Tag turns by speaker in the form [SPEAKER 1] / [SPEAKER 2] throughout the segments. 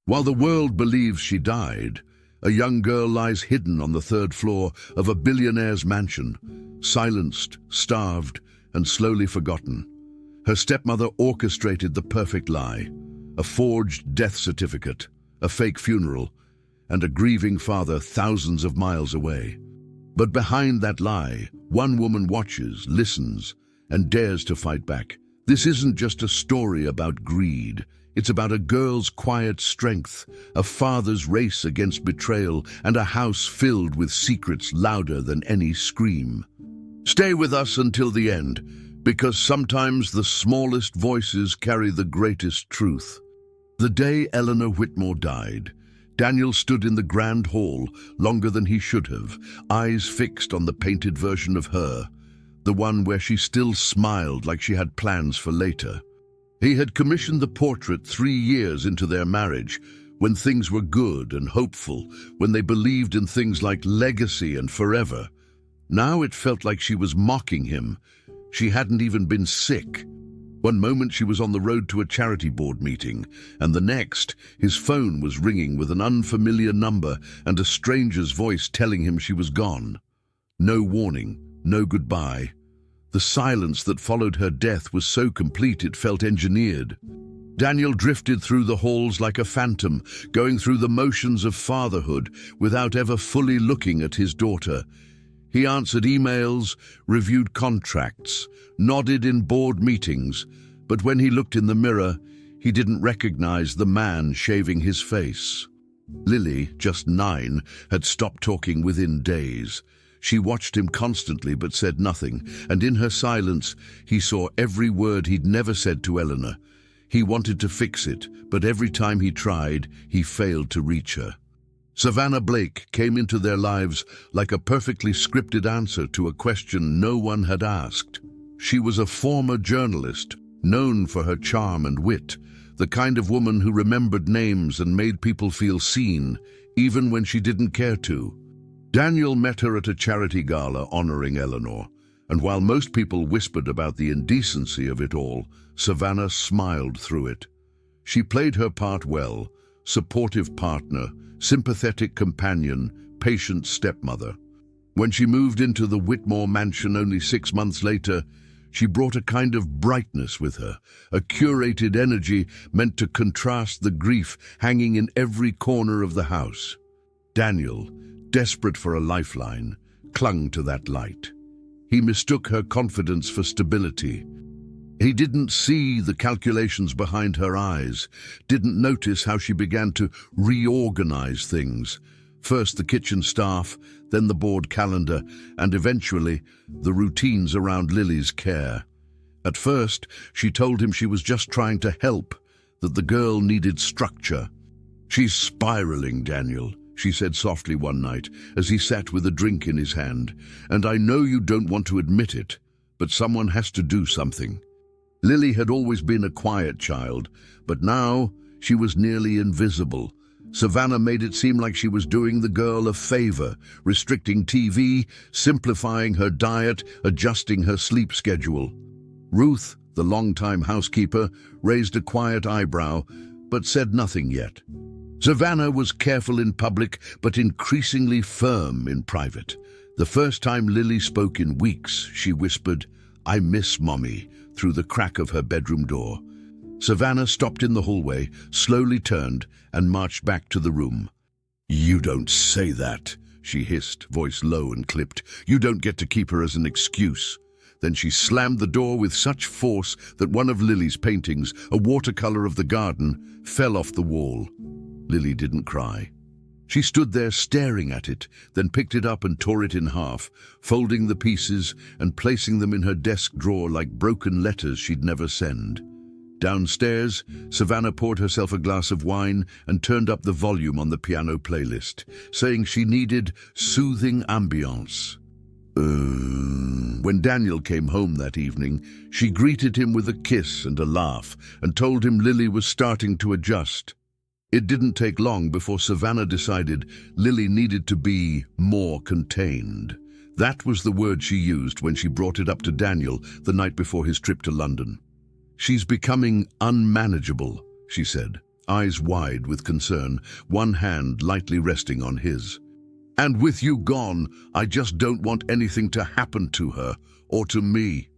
[SPEAKER 1] While the world believes she died, a young girl lies hidden on the third floor of a billionaire's mansion, silenced, starved, and slowly forgotten. Her stepmother orchestrated the perfect lie, a forged death certificate, a fake funeral, and a grieving father thousands of miles away. But behind that lie, one woman watches, listens, and dares to fight back. This isn't just a story about greed. It's about a girl's quiet strength, a father's race against betrayal, and a house filled with secrets louder than any scream. Stay with us until the end, because sometimes the smallest voices carry the greatest truth. The day Eleanor Whitmore died, Daniel stood in the grand hall longer than he should have, eyes fixed on the painted version of her, the one where she still smiled like she had plans for later. He had commissioned the portrait 3 years into their marriage, when things were good and hopeful, when they believed in things like legacy and forever. Now it felt like she was mocking him. She hadn't even been sick. One moment she was on the road to a charity board meeting, and the next, his phone was ringing with an unfamiliar number and a stranger's voice telling him she was gone. No warning, no goodbye. The silence that followed her death was so complete it felt engineered. Daniel drifted through the halls like a phantom, going through the motions of fatherhood without ever fully looking at his daughter. He answered emails, reviewed contracts, nodded in board meetings, but when he looked in the mirror, he didn't recognize the man shaving his face. Lily, just 9, had stopped talking within days. She watched him constantly but said nothing, and in her silence, he saw every word he'd never said to Eleanor. He wanted to fix it, but every time he tried, he failed to reach her. Savannah Blake came into their lives like a perfectly scripted answer to a question no one had asked. She was a former journalist, known for her charm and wit, the kind of woman who remembered names and made people feel seen, even when she didn't care to. Daniel met her at a charity gala honoring Eleanor, and while most people whispered about the indecency of it all, Savannah smiled through it. She played her part well, supportive partner, sympathetic companion, patient stepmother. When she moved into the Whitmore mansion only 6 months later, she brought a kind of brightness with her, a curated energy meant to contrast the grief hanging in every corner of the house. Daniel, desperate for a lifeline, clung to that light. He mistook her confidence for stability. He didn't see the calculations behind her eyes, didn't notice how she began to reorganize things. First the kitchen staff, then the board calendar, and eventually the routines around Lily's care. At first, she told him she was just trying to help, that the girl needed structure. "She's spiraling, Daniel," she said softly one night as he sat with a drink in his hand, "and I know you don't want to admit it, but someone has to do something." Lily had always been a quiet child, but now she was nearly invisible. Savannah made it seem like she was doing the girl a favor, restricting TV, simplifying her diet, adjusting her sleep schedule. Ruth, the longtime housekeeper, raised a quiet eyebrow, but said nothing yet. Savannah was careful in public, but increasingly firm in private. The first time Lily spoke in weeks, she whispered, "I miss Mommy," through the crack of her bedroom door. Savannah stopped in the hallway, slowly turned, and marched back to the room. "You don't say that," she hissed, voice low and clipped. "You don't get to keep her as an excuse." Then she slammed the door with such force that one of Lily's paintings, a watercolor of the garden, fell off the wall. Lily didn't cry. She stood there staring at it, then picked it up and tore it in half, folding the pieces and placing them in her desk drawer like broken letters she'd never send. Downstairs, Savannah poured herself a glass of wine and turned up the volume on the piano playlist, saying she needed soothing ambience. When Daniel came home that evening, she greeted him with a kiss and a laugh and told him Lily was starting to adjust. It didn't take long before Savannah decided Lily needed to be more contained. That was the word she used when she brought it up to Daniel the night before his trip to London. "She's becoming unmanageable," she said. eyes wide with concern, one hand lightly resting on his. "And with you gone, I just don't want anything to happen to her, or to me."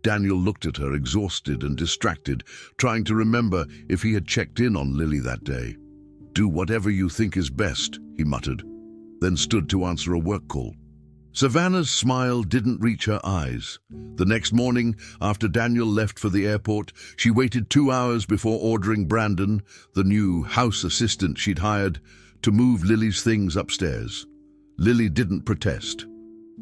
[SPEAKER 1] Daniel looked at her, exhausted and distracted, trying to remember if he had checked in on Lily that day. "Do whatever you think is best," he muttered, then stood to answer a work call. Savannah's smile didn't reach her eyes. The next morning, after Daniel left for the airport, she waited 2 hours before ordering Brandon, the new house assistant she'd hired, to move Lily's things upstairs. Lily didn't protest.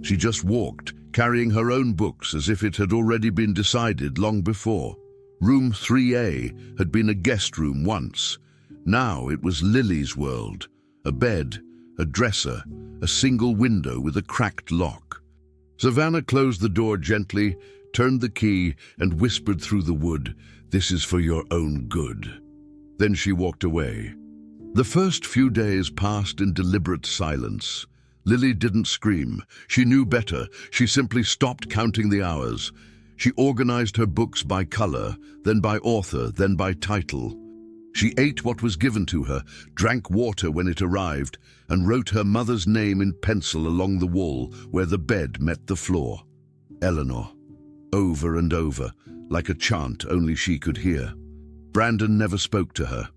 [SPEAKER 1] She just walked, carrying her own books as if it had already been decided long before. Room 3A had been a guest room once. Now it was Lily's world. A bed, a dresser, a single window with a cracked lock. Savannah closed the door gently, turned the key, and whispered through the wood, "This is for your own good." Then she walked away. The first few days passed in deliberate silence. Lily didn't scream. She knew better. She simply stopped counting the hours. She organized her books by color, then by author, then by title. She ate what was given to her, drank water when it arrived, and wrote her mother's name in pencil along the wall where the bed met the floor. Eleanor. Over and over, like a chant only she could hear. Brandon never spoke to her.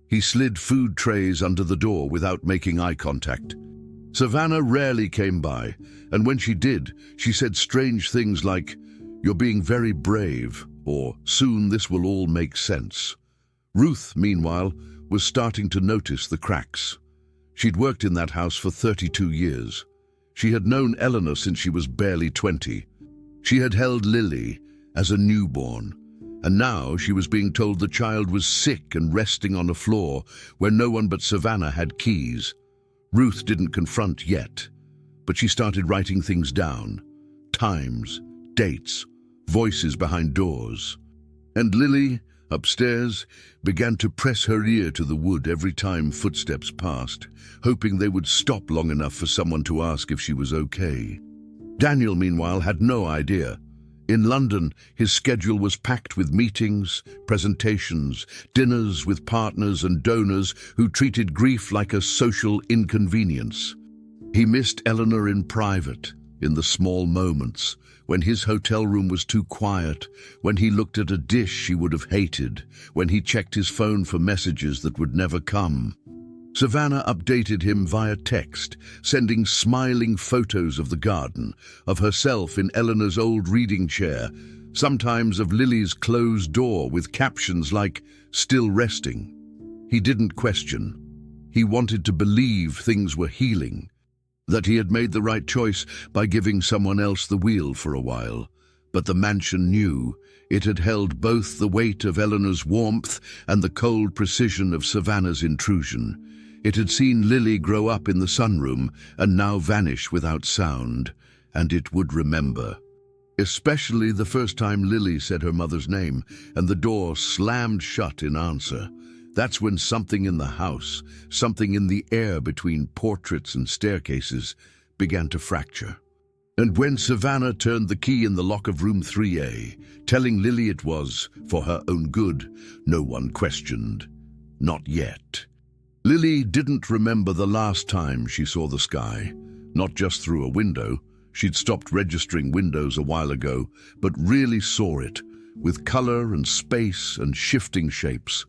[SPEAKER 1] He slid food trays under the door without making eye contact. Savannah rarely came by, and when she did, she said strange things like, "You're being very brave," or "Soon this will all make sense." Ruth, meanwhile, was starting to notice the cracks. She'd worked in that house for 32 years. She had known Eleanor since she was barely 20. She had held Lily as a newborn, and now she was being told the child was sick and resting on a floor where no one but Savannah had keys. Ruth didn't confront yet, but she started writing things down. Times, dates, voices behind doors. And Lily, upstairs, began to press her ear to the wood every time footsteps passed, hoping they would stop long enough for someone to ask if she was okay. Daniel, meanwhile, had no idea. In London, his schedule was packed with meetings, presentations, dinners with partners and donors who treated grief like a social inconvenience. He missed Eleanor in private, in the small moments, when his hotel room was too quiet, when he looked at a dish she would have hated, when he checked his phone for messages that would never come. Savannah updated him via text, sending smiling photos of the garden, of herself in Eleanor's old reading chair, sometimes of Lily's closed door with captions like, "Still resting." He didn't question. He wanted to believe things were healing, that he had made the right choice by giving someone else the wheel for a while. But the mansion knew it had held both the weight of Eleanor's warmth and the cold precision of Savannah's intrusion. It had seen Lily grow up in the sunroom and now vanish without sound, and it would remember. Especially the first time Lily said her mother's name and the door slammed shut in answer. That's when something in the house, something in the air between portraits and staircases, began to fracture. And when Savannah turned the key in the lock of room 3A, telling Lily it was for her own good, no one questioned. Not yet. Lily didn't remember the last time she saw the sky, not just through a window. She'd stopped registering windows a while ago, but really saw it, with color and space and shifting shapes.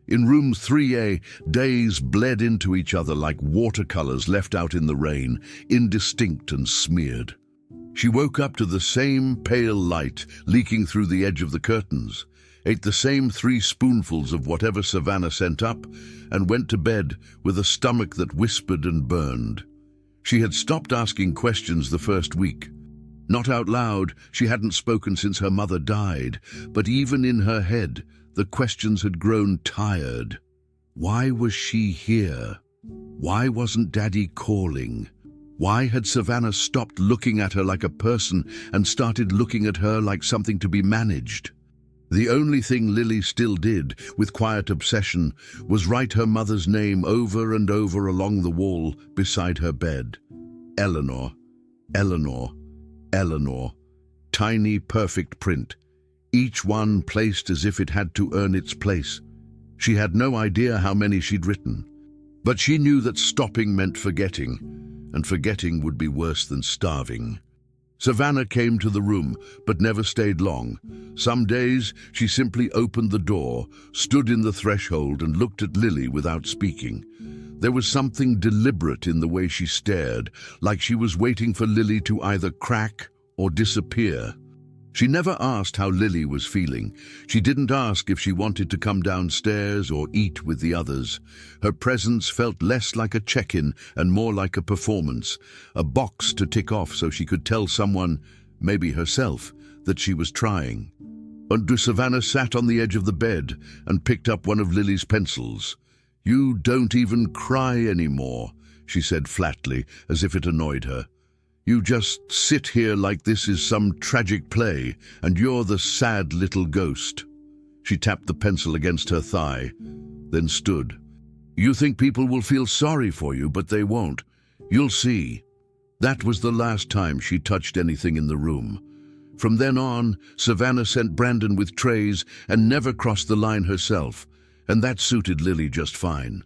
[SPEAKER 1] In room 3A, days bled into each other like watercolors left out in the rain, indistinct and smeared. She woke up to the same pale light leaking through the edge of the curtains, ate the same 3 spoonfuls of whatever Savannah sent up, and went to bed with a stomach that whispered and burned. She had stopped asking questions the first week. Not out loud, she hadn't spoken since her mother died, but even in her head, the questions had grown tired. Why was she here? Why wasn't Daddy calling? Why had Savannah stopped looking at her like a person and started looking at her like something to be managed? The only thing Lily still did, with quiet obsession, was write her mother's name over and over along the wall beside her bed. Eleanor, Eleanor, Eleanor. Tiny, perfect print, each one placed as if it had to earn its place. She had no idea how many she'd written, but she knew that stopping meant forgetting, and forgetting would be worse than starving. Savannah came to the room, but never stayed long. Some days she simply opened the door, stood in the threshold and looked at Lily without speaking. There was something deliberate in the way she stared, like she was waiting for Lily to either crack or disappear. She never asked how Lily was feeling. She didn't ask if she wanted to come downstairs or eat with the others. Her presence felt less like a check-in and more like a performance, a box to tick off so she could tell someone, maybe herself, that she was trying. Savannah sat on the edge of the bed and picked up one of Lily's pencils. "You don't even cry anymore," she said flatly, as if it annoyed her. "You just sit here like this is some tragic play, and you're the sad little ghost." She tapped the pencil against her thigh, then stood. "You think people will feel sorry for you, but they won't. You'll see." That was the last time she touched anything in the room. From then on, Savannah sent Brandon with trays and never crossed the line herself, and that suited Lily just fine.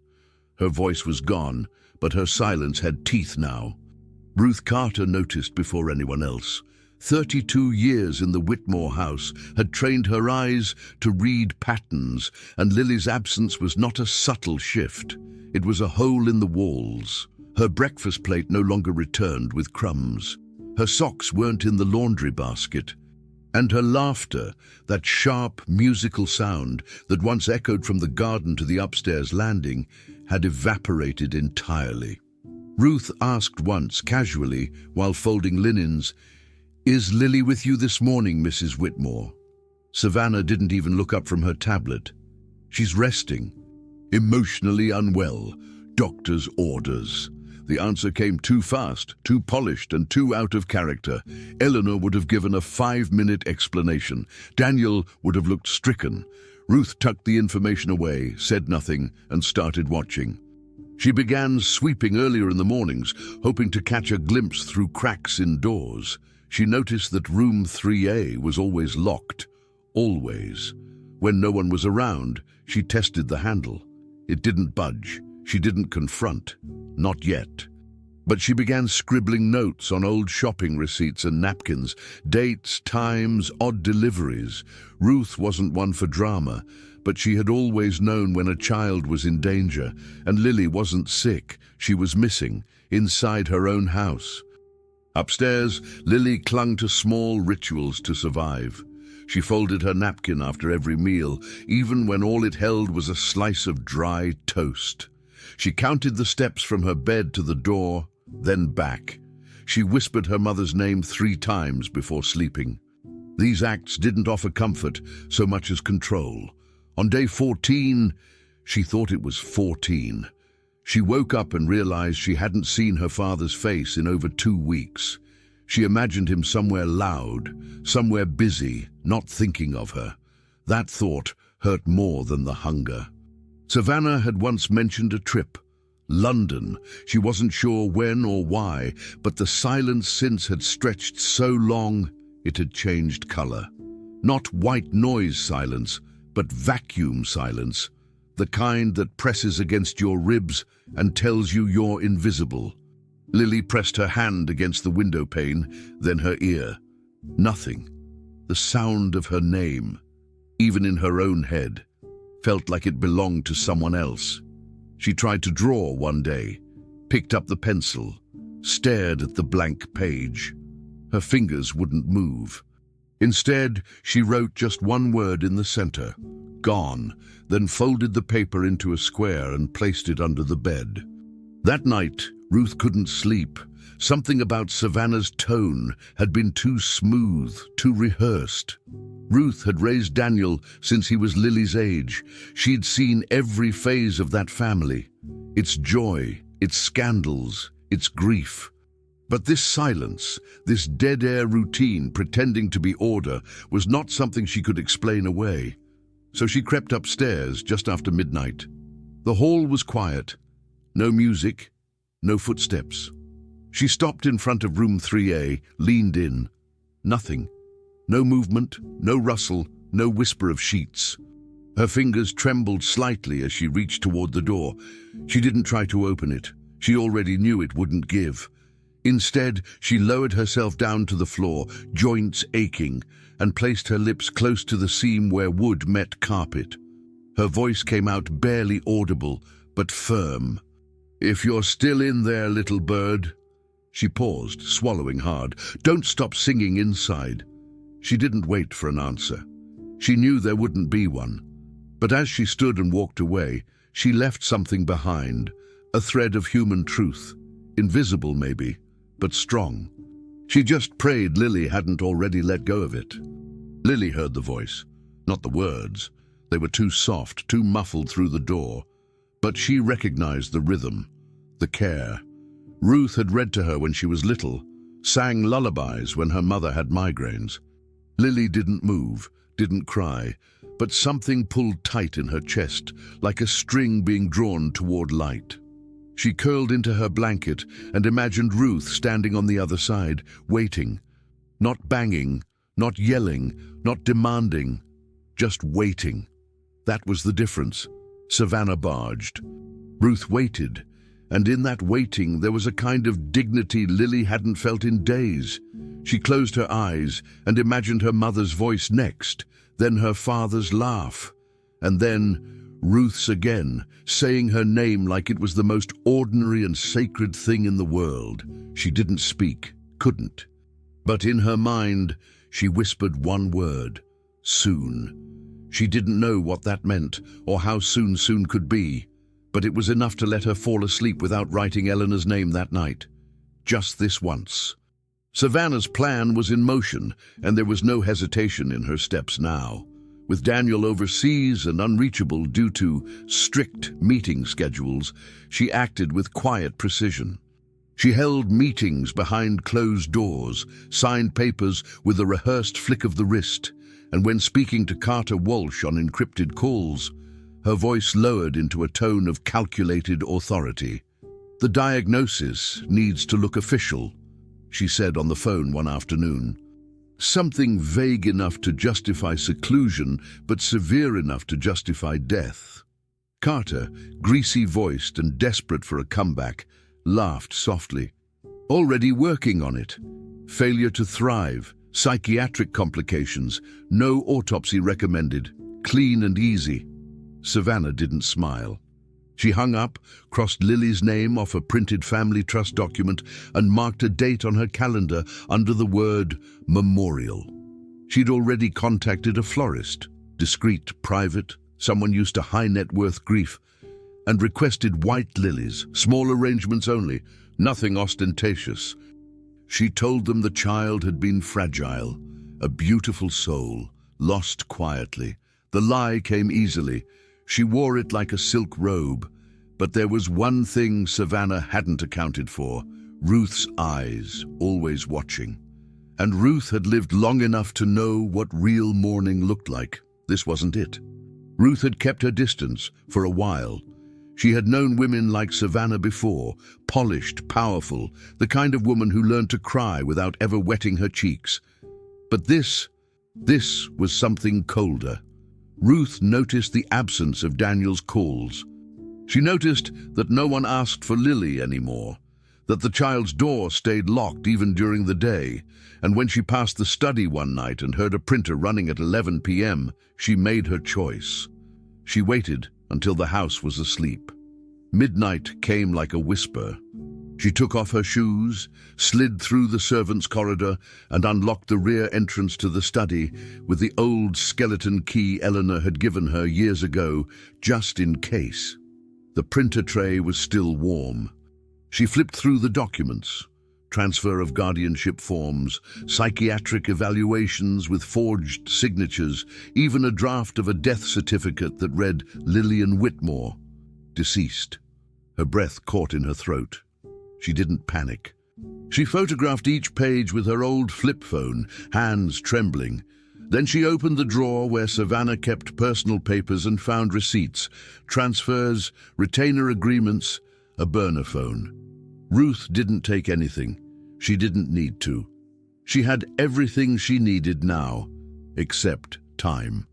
[SPEAKER 1] Her voice was gone, but her silence had teeth now. Ruth Carter noticed before anyone else. 32 years in the Whitmore house had trained her eyes to read patterns, and Lily's absence was not a subtle shift. It was a hole in the walls. Her breakfast plate no longer returned with crumbs. Her socks weren't in the laundry basket. And her laughter, that sharp, musical sound that once echoed from the garden to the upstairs landing, had evaporated entirely. Ruth asked once, casually, while folding linens, "Is Lily with you this morning, Mrs. Whitmore?" Savannah didn't even look up from her tablet. "She's resting. Emotionally unwell. Doctor's orders." The answer came too fast, too polished, and too out of character. Eleanor would have given a 5-minute explanation. Daniel would have looked stricken. Ruth tucked the information away, said nothing, and started watching. She began sweeping earlier in the mornings, hoping to catch a glimpse through cracks in doors. She noticed that room 3A was always locked. Always. When no one was around, she tested the handle. It didn't budge. She didn't confront. Not yet. But she began scribbling notes on old shopping receipts and napkins, dates, times, odd deliveries. Ruth wasn't one for drama, but she had always known when a child was in danger, and Lily wasn't sick. She was missing, inside her own house. Upstairs, Lily clung to small rituals to survive. She folded her napkin after every meal, even when all it held was a slice of dry toast. She counted the steps from her bed to the door, then back. She whispered her mother's name 3 times before sleeping. These acts didn't offer comfort so much as control. On day 14, she thought it was 14. She woke up and realized she hadn't seen her father's face in over 2 weeks. She imagined him somewhere loud, somewhere busy, not thinking of her. That thought hurt more than the hunger. Savannah had once mentioned a trip. London. She wasn't sure when or why, but the silence since had stretched so long it had changed color. Not white noise silence, but vacuum silence. The kind that presses against your ribs and tells you you're invisible. Lily pressed her hand against the window pane, then her ear. Nothing. The sound of her name, even in her own head, felt like it belonged to someone else. She tried to draw one day, picked up the pencil, stared at the blank page. Her fingers wouldn't move. Instead, she wrote just one word in the center, "Gone," then folded the paper into a square and placed it under the bed. That night, Ruth couldn't sleep. Something about Savannah's tone had been too smooth, too rehearsed. Ruth had raised Daniel since he was Lily's age. She'd seen every phase of that family, its joy, its scandals, its grief. But this silence, this dead-air routine pretending to be order, was not something she could explain away. So she crept upstairs just after midnight. The hall was quiet. No music, no footsteps. She stopped in front of room 3A, leaned in. Nothing. No movement, no rustle, no whisper of sheets. Her fingers trembled slightly as she reached toward the door. She didn't try to open it. She already knew it wouldn't give. Instead, she lowered herself down to the floor, joints aching, and placed her lips close to the seam where wood met carpet. Her voice came out barely audible, but firm. "If you're still in there, little bird." She paused, swallowing hard. "Don't stop singing inside." She didn't wait for an answer. She knew there wouldn't be one. But as she stood and walked away, she left something behind, a thread of human truth, invisible maybe, but strong. She just prayed Lily hadn't already let go of it. Lily heard the voice, not the words. They were too soft, too muffled through the door. But she recognized the rhythm, the care. Ruth had read to her when she was little, sang lullabies when her mother had migraines. Lily didn't move, didn't cry, but something pulled tight in her chest, like a string being drawn toward light. She curled into her blanket and imagined Ruth standing on the other side, waiting. Not banging, not yelling, not demanding, just waiting. That was the difference. Savannah barged. Ruth waited, and in that waiting there was a kind of dignity Lily hadn't felt in days. She closed her eyes and imagined her mother's voice next, then her father's laugh, and then Ruth's again, saying her name like it was the most ordinary and sacred thing in the world. She didn't speak, couldn't. But in her mind, she whispered one word: soon. She didn't know what that meant, or how soon soon could be, but it was enough to let her fall asleep without writing Eleanor's name that night. Just this once. Savannah's plan was in motion, and there was no hesitation in her steps now. With Daniel overseas and unreachable due to strict meeting schedules, she acted with quiet precision. She held meetings behind closed doors, signed papers with a rehearsed flick of the wrist, and when speaking to Carter Walsh on encrypted calls, her voice lowered into a tone of calculated authority. "The diagnosis needs to look official," she said on the phone one afternoon. Something vague enough to justify seclusion, but severe enough to justify death. Carter, greasy-voiced and desperate for a comeback, laughed softly. "Already working on it. Failure to thrive, psychiatric complications, no autopsy recommended, clean and easy." Savannah didn't smile. She hung up, crossed Lily's name off a printed family trust document, and marked a date on her calendar under the word memorial. She'd already contacted a florist, discreet, private, someone used to high net worth grief, and requested white lilies, small arrangements only, nothing ostentatious. She told them the child had been fragile, a beautiful soul, lost quietly. The lie came easily. She wore it like a silk robe, but there was one thing Savannah hadn't accounted for: Ruth's eyes, always watching. And Ruth had lived long enough to know what real mourning looked like. This wasn't it. Ruth had kept her distance for a while. She had known women like Savannah before, polished, powerful, the kind of woman who learned to cry without ever wetting her cheeks. But this was something colder. Ruth noticed the absence of Daniel's calls. She noticed that no one asked for Lily anymore, that the child's door stayed locked even during the day, and when she passed the study one night and heard a printer running at 11 p.m., she made her choice. She waited until the house was asleep. Midnight came like a whisper. She took off her shoes, slid through the servants' corridor, and unlocked the rear entrance to the study with the old skeleton key Eleanor had given her years ago, just in case. The printer tray was still warm. She flipped through the documents: transfer of guardianship forms, psychiatric evaluations with forged signatures, even a draft of a death certificate that read Lillian Whitmore, deceased. Her breath caught in her throat. She didn't panic. She photographed each page with her old flip phone, hands trembling. Then she opened the drawer where Savannah kept personal papers and found receipts, transfers, retainer agreements, a burner phone. Ruth didn't take anything. She didn't need to. She had everything she needed now, except time.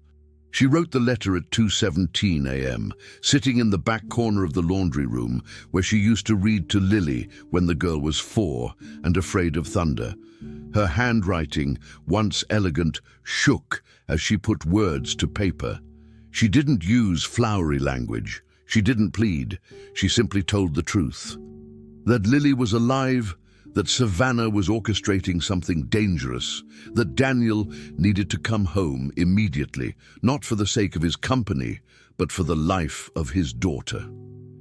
[SPEAKER 1] She wrote the letter at 2:17 a.m., sitting in the back corner of the laundry room where she used to read to Lily when the girl was 4 and afraid of thunder. Her handwriting, once elegant, shook as she put words to paper. She didn't use flowery language. She didn't plead. She simply told the truth. That Lily was alive, that Savannah was orchestrating something dangerous, that Daniel needed to come home immediately, not for the sake of his company, but for the life of his daughter.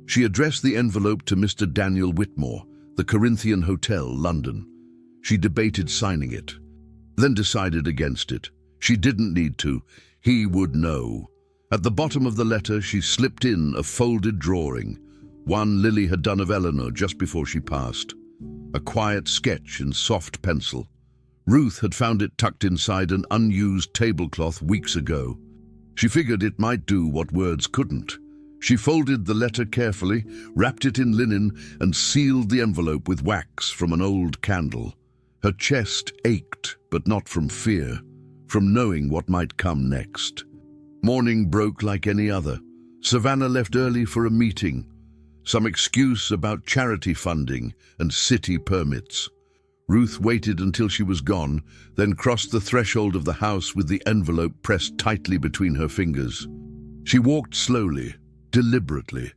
[SPEAKER 1] She addressed the envelope to Mr. Daniel Whitmore, the Corinthian Hotel, London. She debated signing it, then decided against it. She didn't need to. He would know. At the bottom of the letter, she slipped in a folded drawing, one Lily had done of Eleanor just before she passed. A quiet sketch in soft pencil. Ruth had found it tucked inside an unused tablecloth weeks ago. She figured it might do what words couldn't. She folded the letter carefully, wrapped it in linen, and sealed the envelope with wax from an old candle. Her chest ached, but not from fear, from knowing what might come next. Morning broke like any other. Savannah left early for a meeting. Some excuse about charity funding and city permits. Ruth waited until she was gone, then crossed the threshold of the house with the envelope pressed tightly between her fingers. She walked slowly, deliberately,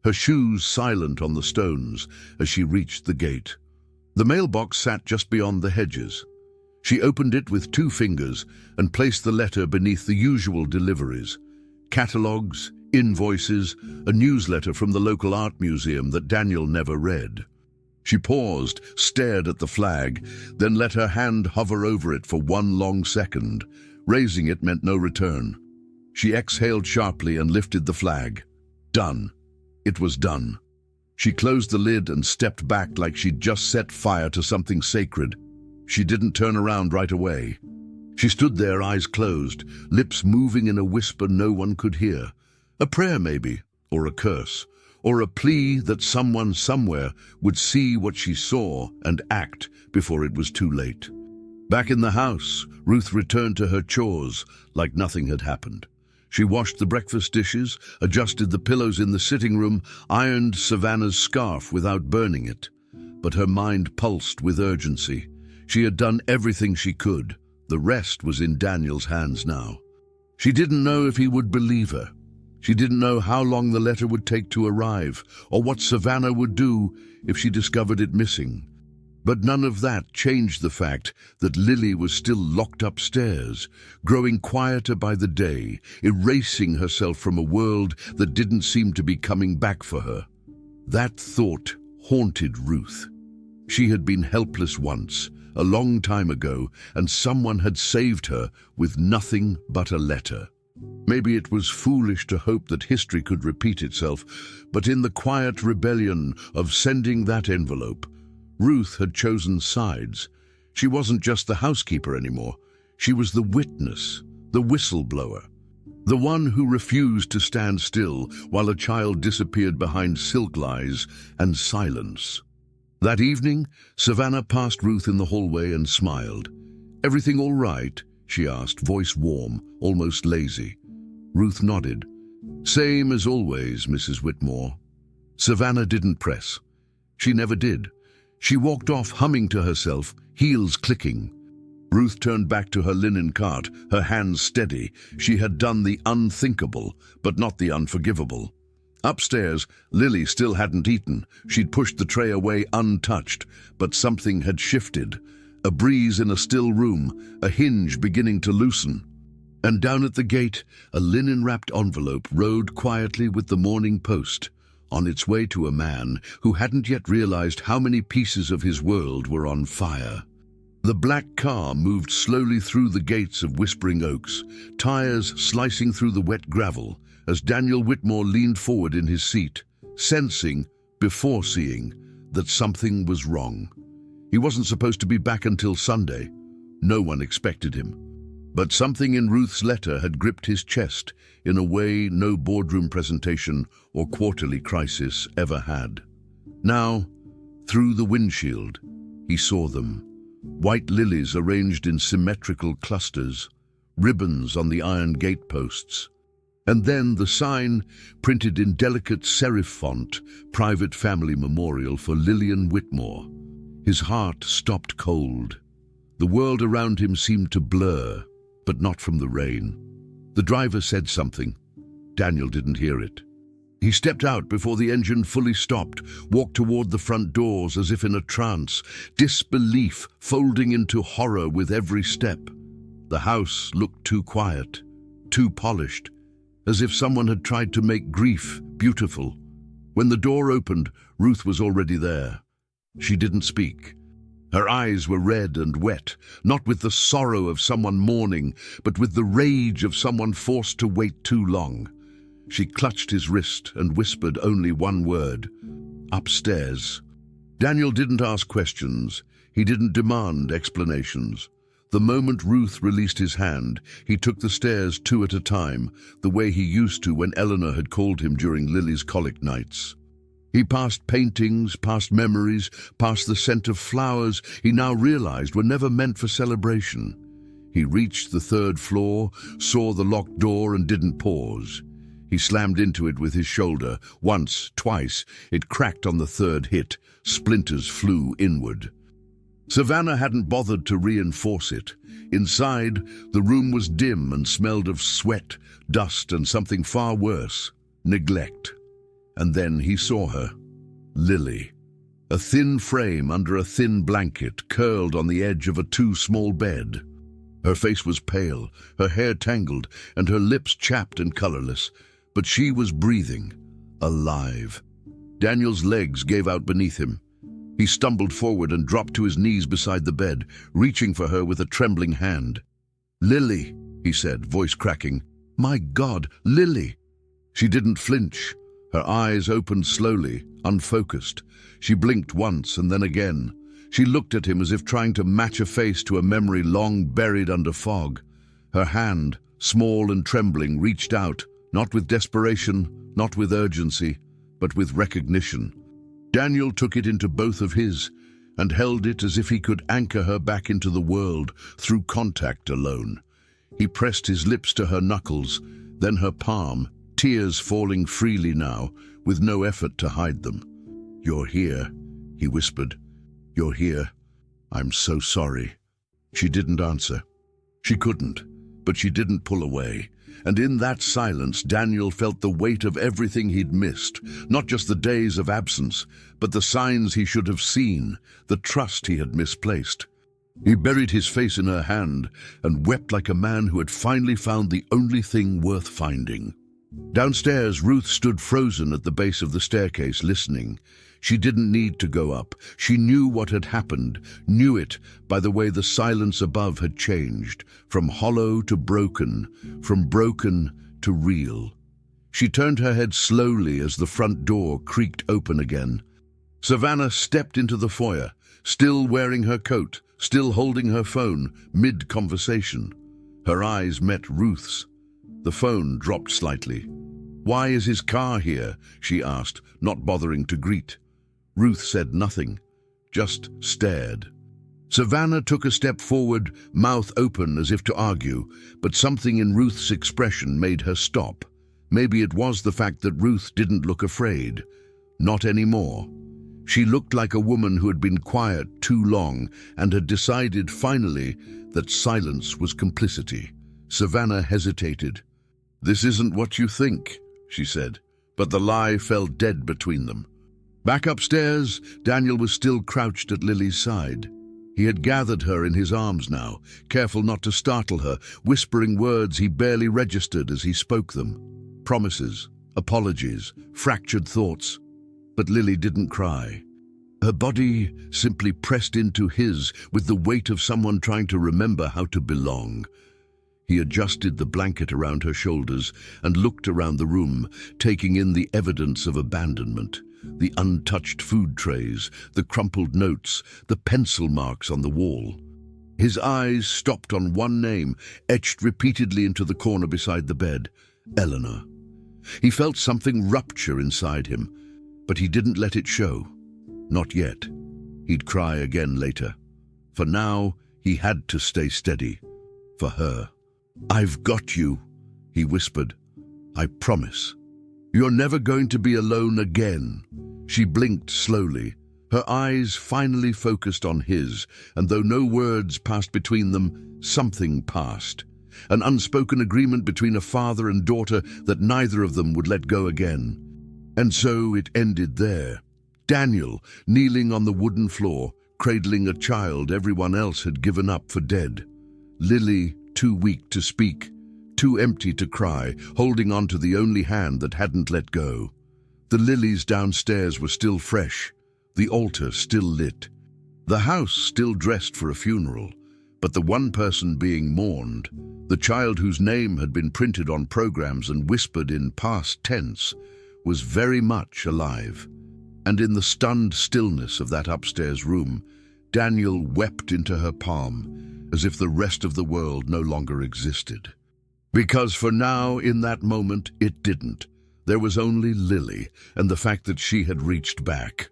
[SPEAKER 1] her shoes silent on the stones as she reached the gate. The mailbox sat just beyond the hedges. She opened it with 2 fingers and placed the letter beneath the usual deliveries. Catalogues, invoices, a newsletter from the local art museum that Daniel never read. She paused, stared at the flag, then let her hand hover over it for 1 long second. Raising it meant no return. She exhaled sharply and lifted the flag. Done. It was done. She closed the lid and stepped back like she'd just set fire to something sacred. She didn't turn around right away. She stood there, eyes closed, lips moving in a whisper no one could hear. A prayer maybe, or a curse, or a plea that someone somewhere would see what she saw and act before it was too late. Back in the house, Ruth returned to her chores like nothing had happened. She washed the breakfast dishes, adjusted the pillows in the sitting room, ironed Savannah's scarf without burning it. But her mind pulsed with urgency. She had done everything she could. The rest was in Daniel's hands now. She didn't know if he would believe her. She didn't know how long the letter would take to arrive, or what Savannah would do if she discovered it missing. But none of that changed the fact that Lily was still locked upstairs, growing quieter by the day, erasing herself from a world that didn't seem to be coming back for her. That thought haunted Ruth. She had been helpless once, a long time ago, and someone had saved her with nothing but a letter. Maybe it was foolish to hope that history could repeat itself, but in the quiet rebellion of sending that envelope, Ruth had chosen sides. She wasn't just the housekeeper anymore. She was the witness, the whistleblower, the one who refused to stand still while a child disappeared behind silk lies and silence. That evening, Savannah passed Ruth in the hallway and smiled. "Everything all right?" she asked, voice warm, almost lazy. Ruth nodded. "Same as always, Mrs. Whitmore." Savannah didn't press. She never did. She walked off humming to herself, heels clicking. Ruth turned back to her linen cart, her hands steady. She had done the unthinkable, but not the unforgivable. Upstairs, Lily still hadn't eaten. She'd pushed the tray away untouched, but something had shifted. A breeze in a still room, a hinge beginning to loosen. And down at the gate, a linen-wrapped envelope rode quietly with the Morning Post, on its way to a man who hadn't yet realized how many pieces of his world were on fire. The black car moved slowly through the gates of Whispering Oaks, tires slicing through the wet gravel, as Daniel Whitmore leaned forward in his seat, sensing, before seeing, that something was wrong. He wasn't supposed to be back until Sunday. No one expected him. But something in Ruth's letter had gripped his chest in a way no boardroom presentation or quarterly crisis ever had. Now, through the windshield, he saw them. White lilies arranged in symmetrical clusters, ribbons on the iron gateposts. And then the sign, printed in delicate serif font, Private Family Memorial for Lillian Whitmore. His heart stopped cold. The world around him seemed to blur, but not from the rain. The driver said something. Daniel didn't hear it. He stepped out before the engine fully stopped, walked toward the front doors as if in a trance, disbelief folding into horror with every step. The house looked too quiet, too polished, as if someone had tried to make grief beautiful. When the door opened, Ruth was already there. She didn't speak. Her eyes were red and wet, not with the sorrow of someone mourning, but with the rage of someone forced to wait too long. She clutched his wrist and whispered only one word: "Upstairs." Daniel didn't ask questions. He didn't demand explanations. The moment Ruth released his hand, he took the stairs 2 at a time, the way he used to when Eleanor had called him during Lily's colic nights. He passed paintings, past memories, past the scent of flowers he now realized were never meant for celebration. He reached the 3rd floor, saw the locked door and didn't pause. He slammed into it with his shoulder. Once, twice, it cracked on the 3rd hit. Splinters flew inward. Savannah hadn't bothered to reinforce it. Inside, the room was dim and smelled of sweat, dust, and something far worse: neglect. And then he saw her. Lily. A thin frame under a thin blanket, curled on the edge of a too-small bed. Her face was pale, her hair tangled, and her lips chapped and colorless. But she was breathing, alive. Daniel's legs gave out beneath him. He stumbled forward and dropped to his knees beside the bed, reaching for her with a trembling hand. "Lily," he said, voice cracking. "My God, Lily!" She didn't flinch. Her eyes opened slowly, unfocused. She blinked once and then again. She looked at him as if trying to match a face to a memory long buried under fog. Her hand, small and trembling, reached out, not with desperation, not with urgency, but with recognition. Daniel took it into both of his and held it as if he could anchor her back into the world through contact alone. He pressed his lips to her knuckles, then her palm, tears falling freely now, with no effort to hide them. "You're here," he whispered. "You're here. I'm so sorry." She didn't answer. She couldn't, but she didn't pull away. And in that silence, Daniel felt the weight of everything he'd missed, not just the days of absence, but the signs he should have seen, the trust he had misplaced. He buried his face in her hand and wept like a man who had finally found the only thing worth finding. Downstairs, Ruth stood frozen at the base of the staircase, listening. She didn't need to go up. She knew what had happened, knew it by the way the silence above had changed, from hollow to broken, from broken to real. She turned her head slowly as the front door creaked open again. Savannah stepped into the foyer, still wearing her coat, still holding her phone, mid-conversation. Her eyes met Ruth's. The phone dropped slightly. "Why is his car here?" she asked, not bothering to greet. Ruth said nothing, just stared. Savannah took a step forward, mouth open as if to argue, but something in Ruth's expression made her stop. Maybe it was the fact that Ruth didn't look afraid. Not anymore. She looked like a woman who had been quiet too long and had decided finally that silence was complicity. Savannah hesitated. "This isn't what you think," she said, but the lie fell dead between them. Back upstairs, Daniel was still crouched at Lily's side. He had gathered her in his arms now, careful not to startle her, whispering words he barely registered as he spoke them. Promises, apologies, fractured thoughts. But Lily didn't cry. Her body simply pressed into his with the weight of someone trying to remember how to belong. He adjusted the blanket around her shoulders and looked around the room, taking in the evidence of abandonment. The untouched food trays, the crumpled notes, the pencil marks on the wall. His eyes stopped on one name, etched repeatedly into the corner beside the bed: Eleanor. He felt something rupture inside him, but he didn't let it show. Not yet. He'd cry again later. For now, he had to stay steady. For her. "I've got you," he whispered. "I promise. You're never going to be alone again." She blinked slowly, her eyes finally focused on his, and though no words passed between them, something passed. An unspoken agreement between a father and daughter that neither of them would let go again. And so it ended there. Daniel, kneeling on the wooden floor, cradling a child everyone else had given up for dead. Lily, too weak to speak, too empty to cry, holding on to the only hand that hadn't let go. The lilies downstairs were still fresh, the altar still lit, the house still dressed for a funeral, but the one person being mourned, the child whose name had been printed on programs and whispered in past tense, was very much alive. And in the stunned stillness of that upstairs room, Daniel wept into her palm, as if the rest of the world no longer existed. Because for now, in that moment, it didn't. There was only Lily, and the fact that she had reached back.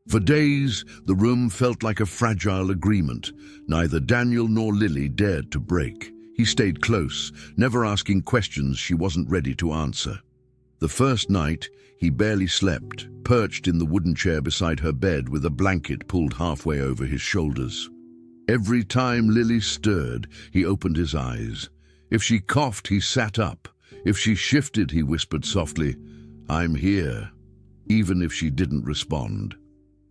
[SPEAKER 1] For days, the room felt like a fragile agreement. Neither Daniel nor Lily dared to break. He stayed close, never asking questions she wasn't ready to answer. The first night, he barely slept, perched in the wooden chair beside her bed with a blanket pulled halfway over his shoulders. Every time Lily stirred, he opened his eyes. If she coughed, he sat up. If she shifted, he whispered softly, "I'm here," even if she didn't respond.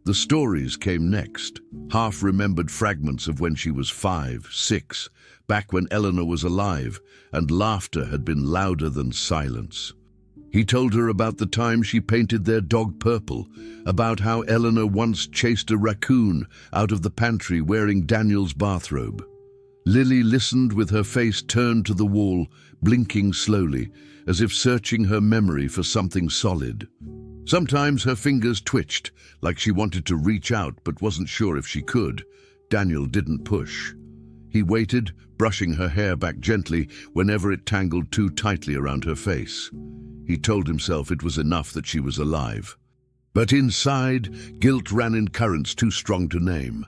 [SPEAKER 1] The stories came next, half-remembered fragments of when she was 5, 6, back when Eleanor was alive, and laughter had been louder than silence. He told her about the time she painted their dog purple, about how Eleanor once chased a raccoon out of the pantry wearing Daniel's bathrobe. Lily listened with her face turned to the wall, blinking slowly, as if searching her memory for something solid. Sometimes her fingers twitched, like she wanted to reach out but wasn't sure if she could. Daniel didn't push. He waited, brushing her hair back gently whenever it tangled too tightly around her face. He told himself it was enough that she was alive. But inside, guilt ran in currents too strong to name.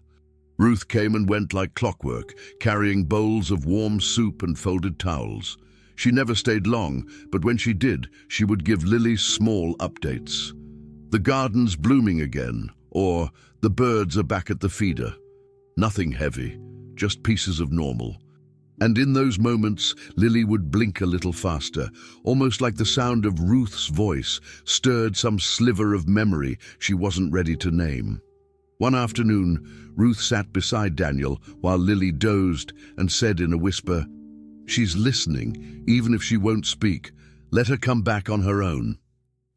[SPEAKER 1] Ruth came and went like clockwork, carrying bowls of warm soup and folded towels. She never stayed long, but when she did, she would give Lily small updates. The garden's blooming again, or the birds are back at the feeder. Nothing heavy, just pieces of normal. And in those moments, Lily would blink a little faster, almost like the sound of Ruth's voice stirred some sliver of memory she wasn't ready to name. One afternoon, Ruth sat beside Daniel while Lily dozed and said in a whisper, "She's listening, even if she won't speak. Let her come back on her own."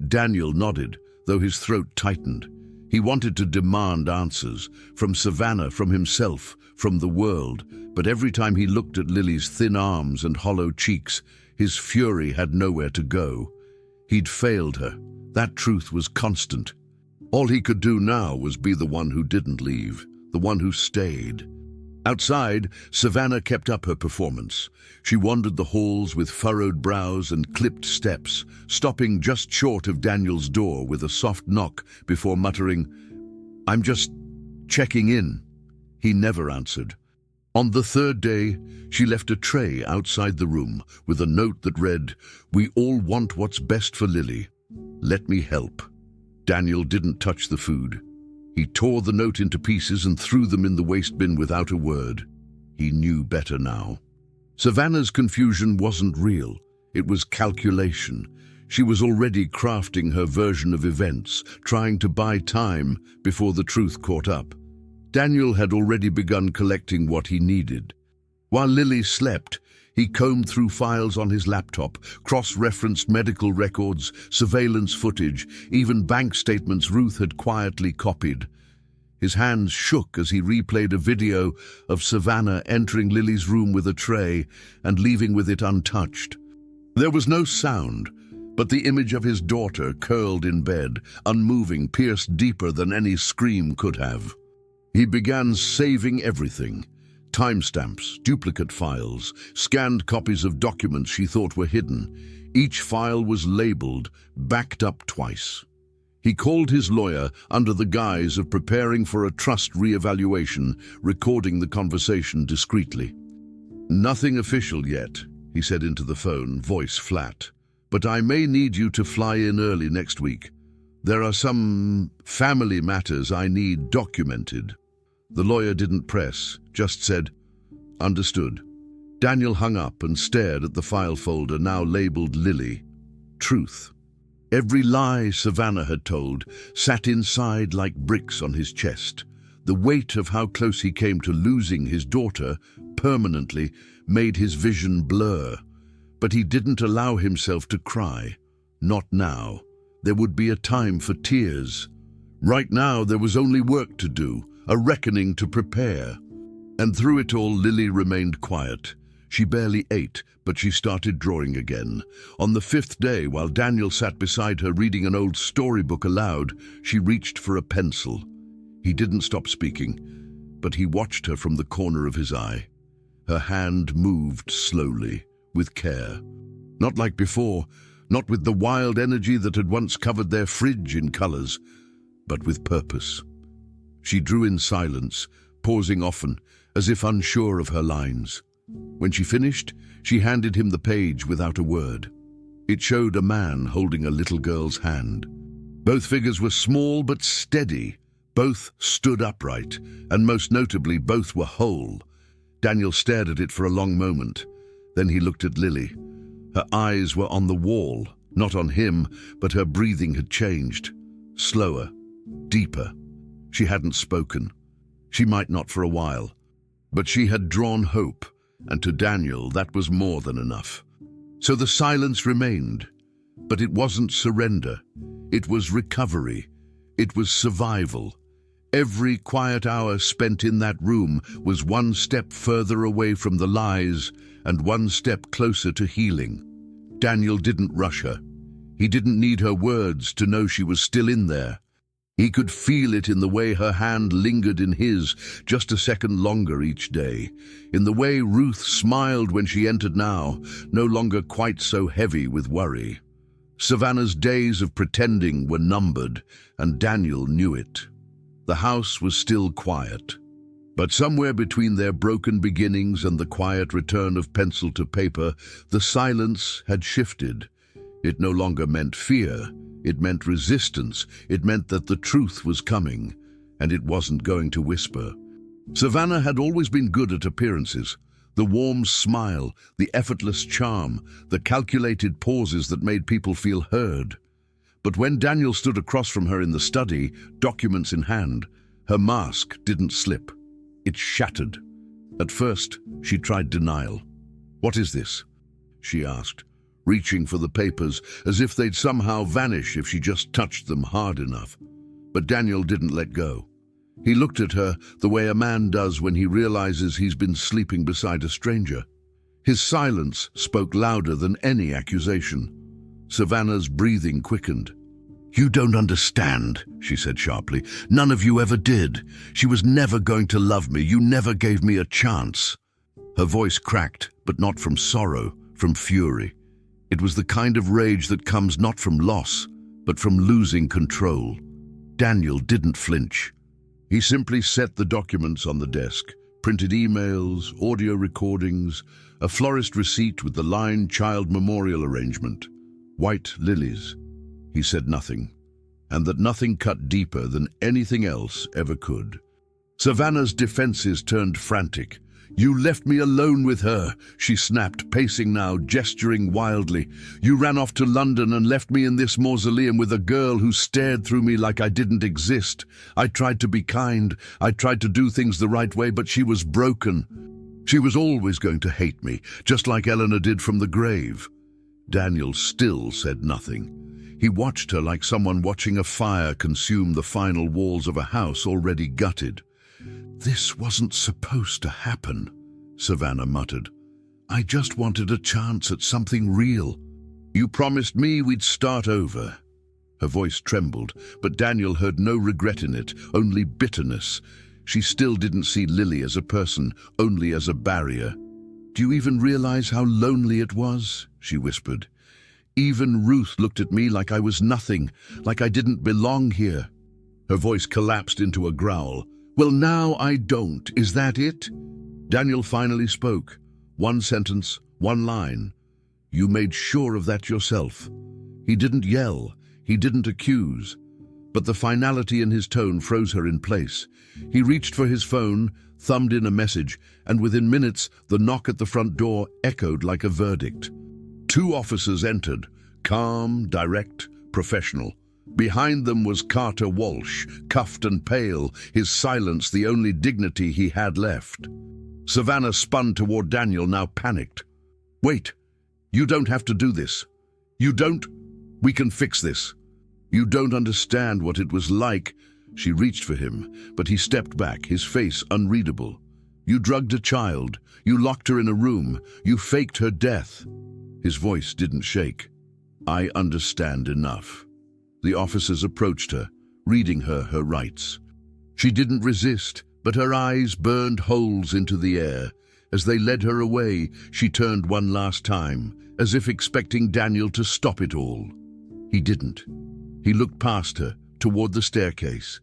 [SPEAKER 1] Daniel nodded, though his throat tightened. He wanted to demand answers, from Savannah, from himself, from the world, but every time he looked at Lily's thin arms and hollow cheeks, his fury had nowhere to go. He'd failed her. That truth was constant. All he could do now was be the one who didn't leave, the one who stayed. Outside, Savannah kept up her performance. She wandered the halls with furrowed brows and clipped steps, stopping just short of Daniel's door with a soft knock before muttering, "I'm just checking in." He never answered. On the third day, she left a tray outside the room with a note that read, "We all want what's best for Lily. Let me help." Daniel didn't touch the food. He tore the note into pieces and threw them in the waste bin without a word. He knew better now. Savannah's confusion wasn't real. It was calculation. She was already crafting her version of events, trying to buy time before the truth caught up. Daniel had already begun collecting what he needed. While Lily slept, he combed through files on his laptop, cross-referenced medical records, surveillance footage, even bank statements Ruth had quietly copied. His hands shook as he replayed a video of Savannah entering Lily's room with a tray and leaving with it untouched. There was no sound, but the image of his daughter curled in bed, unmoving, pierced deeper than any scream could have. He began saving everything. Timestamps, duplicate files, scanned copies of documents she thought were hidden. Each file was labeled, backed up twice. He called his lawyer under the guise of preparing for a trust re-evaluation, recording the conversation discreetly. Nothing official yet, he said into the phone, voice flat. "But I may need you to fly in early next week. There are some family matters I need documented." The lawyer didn't press, just said, "Understood." Daniel hung up and stared at the file folder now labeled Lily. Truth. Every lie Savannah had told sat inside like bricks on his chest. The weight of how close he came to losing his daughter permanently made his vision blur. But he didn't allow himself to cry. Not now. There would be a time for tears. Right now there was only work to do, a reckoning to prepare. And through it all, Lily remained quiet. She barely ate, but she started drawing again. On the 5th day, while Daniel sat beside her reading an old storybook aloud, she reached for a pencil. He didn't stop speaking, but he watched her from the corner of his eye. Her hand moved slowly, with care. Not like before, not with the wild energy that had once covered their fridge in colors, but with purpose. She drew in silence, pausing often, as if unsure of her lines. When she finished, she handed him the page without a word. It showed a man holding a little girl's hand. Both figures were small but steady. Both stood upright, and most notably, both were whole. Daniel stared at it for a long moment. Then he looked at Lily. Her eyes were on the wall, not on him, but her breathing had changed. Slower, deeper. She hadn't spoken. She might not for a while. But she had drawn hope, and to Daniel that was more than enough. So the silence remained. But it wasn't surrender. It was recovery. It was survival. Every quiet hour spent in that room was one step further away from the lies and one step closer to healing. Daniel didn't rush her. He didn't need her words to know she was still in there. He could feel it in the way her hand lingered in his just a second longer each day, in the way Ruth smiled when she entered now, no longer quite so heavy with worry. Savannah's days of pretending were numbered, and Daniel knew it. The house was still quiet. But somewhere between their broken beginnings and the quiet return of pencil to paper, the silence had shifted. It no longer meant fear. It meant resistance. It meant that the truth was coming, and it wasn't going to whisper. Savannah had always been good at appearances. The warm smile, the effortless charm, the calculated pauses that made people feel heard. But when Daniel stood across from her in the study, documents in hand, her mask didn't slip. It shattered. At first, she tried denial. "What is this?" she asked, reaching for the papers as if they'd somehow vanish if she just touched them hard enough. But Daniel didn't let go. He looked at her the way a man does when he realizes he's been sleeping beside a stranger. His silence spoke louder than any accusation. Savannah's breathing quickened. "You don't understand," she said sharply. "None of you ever did. She was never going to love me. You never gave me a chance." Her voice cracked, but not from sorrow, from fury. It was the kind of rage that comes not from loss, but from losing control. Daniel didn't flinch. He simply set the documents on the desk, printed emails, audio recordings, a florist receipt with the line child memorial arrangement. White lilies. He said nothing, and that nothing cut deeper than anything else ever could. Savannah's defenses turned frantic. "You left me alone with her," she snapped, pacing now, gesturing wildly. "You ran off to London and left me in this mausoleum with a girl who stared through me like I didn't exist. I tried to be kind. I tried to do things the right way, but she was broken. She was always going to hate me, just like Eleanor did from the grave." Daniel still said nothing. He watched her like someone watching a fire consume the final walls of a house already gutted. "This wasn't supposed to happen," Savannah muttered. "I just wanted a chance at something real. You promised me we'd start over." Her voice trembled, but Daniel heard no regret in it, only bitterness. She still didn't see Lily as a person, only as a barrier. "Do you even realize how lonely it was?" she whispered. "Even Ruth looked at me like I was nothing, like I didn't belong here." Her voice collapsed into a growl. "Well, now I don't. Is that it?" Daniel finally spoke. One sentence, one line. You made sure of that yourself. He didn't yell, he didn't accuse, but the finality in his tone froze her in place. He reached for his phone, thumbed in a message, and within minutes the knock at the front door echoed like a verdict. 2 officers entered, calm, direct, professional. Behind them was Carter Walsh, cuffed and pale, his silence the only dignity he had left. Savannah spun toward Daniel, now panicked. Wait, you don't have to do this. You don't. We can fix this. You don't understand what it was like. She reached for him, but he stepped back, his face unreadable. You drugged a child. You locked her in a room. You faked her death. His voice didn't shake. I understand enough. The officers approached her, reading her rights. She didn't resist, but her eyes burned holes into the air. As they led her away, she turned one last time, as if expecting Daniel to stop it all. He didn't. He looked past her, toward the staircase,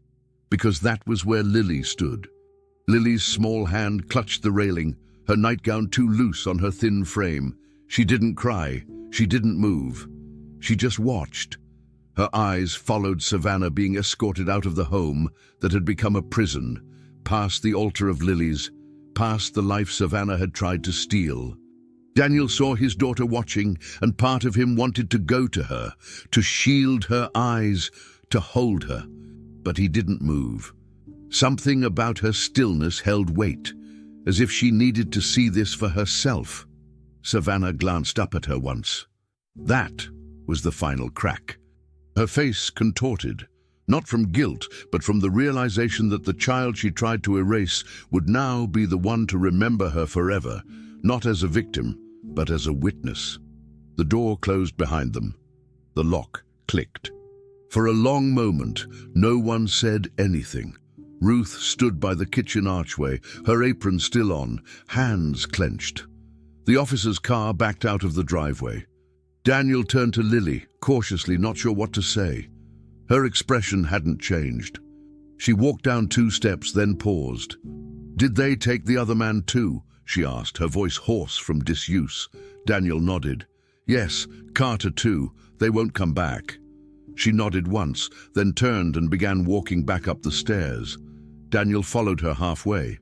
[SPEAKER 1] because that was where Lily stood. Lily's small hand clutched the railing, her nightgown too loose on her thin frame. She didn't cry, she didn't move. She just watched. Her eyes followed Savannah being escorted out of the home that had become a prison, past the altar of lilies, past the life Savannah had tried to steal. Daniel saw his daughter watching, and part of him wanted to go to her, to shield her eyes, to hold her. But he didn't move. Something about her stillness held weight, as if she needed to see this for herself. Savannah glanced up at her once. That was the final crack. Her face contorted, not from guilt, but from the realization that the child she tried to erase would now be the one to remember her forever, not as a victim, but as a witness. The door closed behind them. The lock clicked. For a long moment, no one said anything. Ruth stood by the kitchen archway, her apron still on, hands clenched. The officer's car backed out of the driveway. Daniel turned to Lily, cautiously, not sure what to say. Her expression hadn't changed. She walked down 2 steps, then paused. Did they take the other man too? She asked, her voice hoarse from disuse. Daniel nodded. Yes, Carter too. They won't come back. She nodded once, then turned and began walking back up the stairs. Daniel followed her halfway.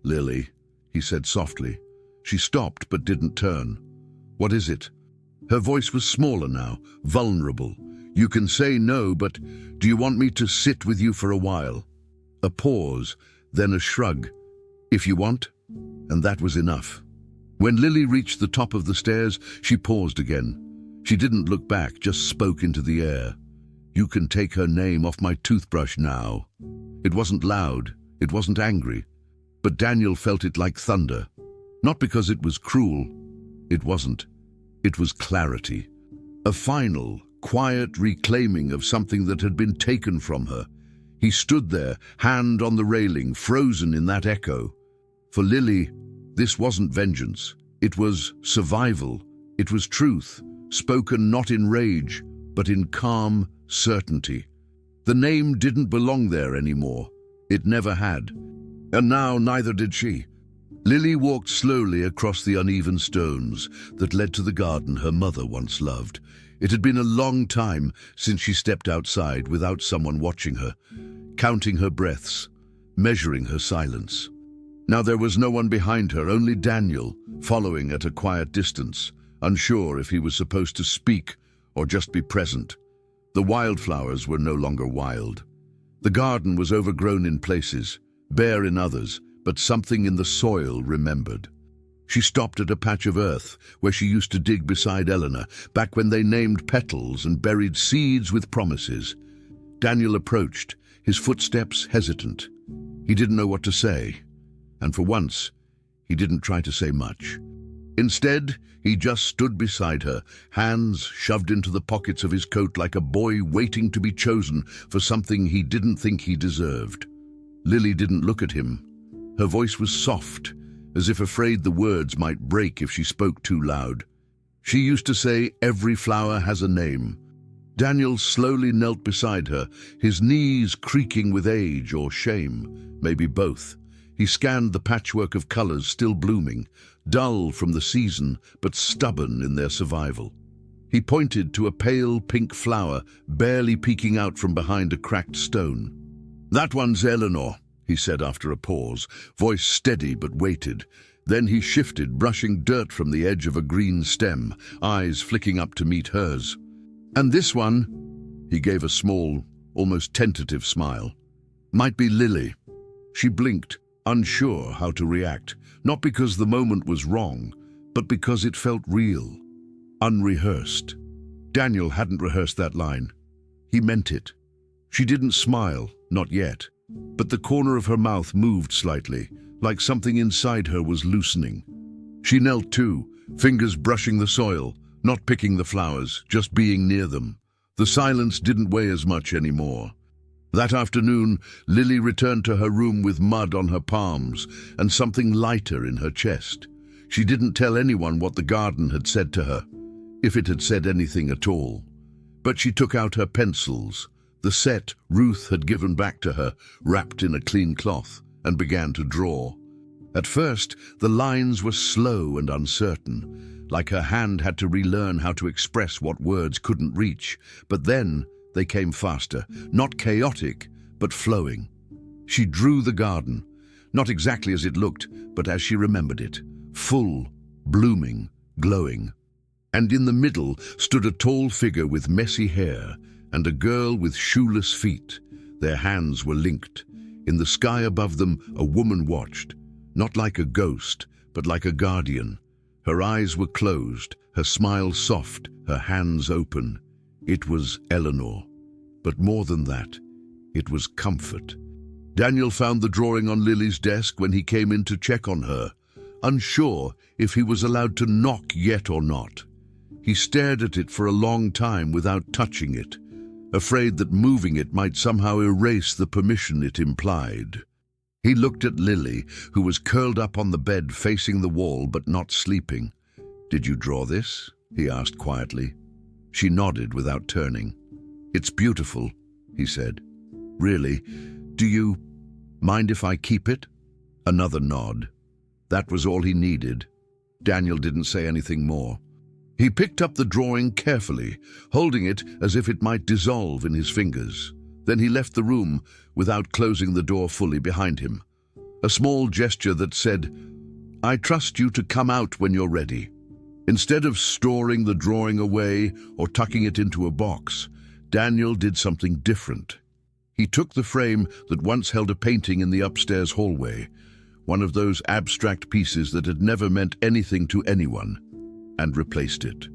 [SPEAKER 1] Lily, he said softly. She stopped but didn't turn. What is it? Her voice was smaller now, vulnerable. You can say no, but do you want me to sit with you for a while? A pause, then a shrug. If you want. And that was enough. When Lily reached the top of the stairs, she paused again. She didn't look back, just spoke into the air. You can take her name off my toothbrush now. It wasn't loud, it wasn't angry, but Daniel felt it like thunder. Not because it was cruel. It wasn't. It was clarity. A final, quiet reclaiming of something that had been taken from her. He stood there, hand on the railing, frozen in that echo. For Lily, this wasn't vengeance. It was survival. It was truth, spoken not in rage, but in calm certainty. The name didn't belong there anymore. It never had. And now neither did she. Lily walked slowly across the uneven stones that led to the garden her mother once loved. It had been a long time since she stepped outside without someone watching her, counting her breaths, measuring her silence. Now there was no one behind her, only Daniel, following at a quiet distance, unsure if he was supposed to speak or just be present. The wildflowers were no longer wild. The garden was overgrown in places, bare in others, but something in the soil remembered. She stopped at a patch of earth where she used to dig beside Eleanor, back when they named petals and buried seeds with promises. Daniel approached, his footsteps hesitant. He didn't know what to say, and for once, he didn't try to say much. Instead, he just stood beside her, hands shoved into the pockets of his coat like a boy waiting to be chosen for something he didn't think he deserved. Lily didn't look at him. Her voice was soft, as if afraid the words might break if she spoke too loud. She used to say, "Every flower has a name." Daniel slowly knelt beside her, his knees creaking with age or shame, maybe both. He scanned the patchwork of colors still blooming, dull from the season but stubborn in their survival. He pointed to a pale pink flower barely peeking out from behind a cracked stone. "That one's Eleanor," he said after a pause, voice steady but weighted. Then he shifted, brushing dirt from the edge of a green stem, eyes flicking up to meet hers. "And this one," he gave a small, almost tentative smile, "might be Lily." She blinked, unsure how to react, not because the moment was wrong, but because it felt real, unrehearsed. Daniel hadn't rehearsed that line. He meant it. She didn't smile, not yet, but the corner of her mouth moved slightly, like something inside her was loosening. She knelt too, fingers brushing the soil, not picking the flowers, just being near them. The silence didn't weigh as much anymore. That afternoon, Lily returned to her room with mud on her palms and something lighter in her chest. She didn't tell anyone what the garden had said to her, if it had said anything at all. But she took out her pencils, the set Ruth had given back to her, wrapped in a clean cloth, and began to draw. At first, the lines were slow and uncertain, like her hand had to relearn how to express what words couldn't reach, but then they came faster, not chaotic, but flowing. She drew the garden, not exactly as it looked, but as she remembered it, full, blooming, glowing. And in the middle stood a tall figure with messy hair and a girl with shoeless feet. Their hands were linked. In the sky above them, a woman watched, not like a ghost, but like a guardian. Her eyes were closed, her smile soft, her hands open. It was Eleanor. But more than that, it was comfort. Daniel found the drawing on Lily's desk when he came in to check on her, unsure if he was allowed to knock yet or not. He stared at it for a long time without touching it, afraid that moving it might somehow erase the permission it implied. He looked at Lily, who was curled up on the bed facing the wall but not sleeping. "Did you draw this?" he asked quietly. She nodded without turning. "It's beautiful," he said. "Really? Do you mind if I keep it?" Another nod. That was all he needed. Daniel didn't say anything more. He picked up the drawing carefully, holding it as if it might dissolve in his fingers. Then he left the room without closing the door fully behind him. A small gesture that said, "I trust you to come out when you're ready." Instead of storing the drawing away or tucking it into a box, Daniel did something different. He took the frame that once held a painting in the upstairs hallway, one of those abstract pieces that had never meant anything to anyone, and replaced it.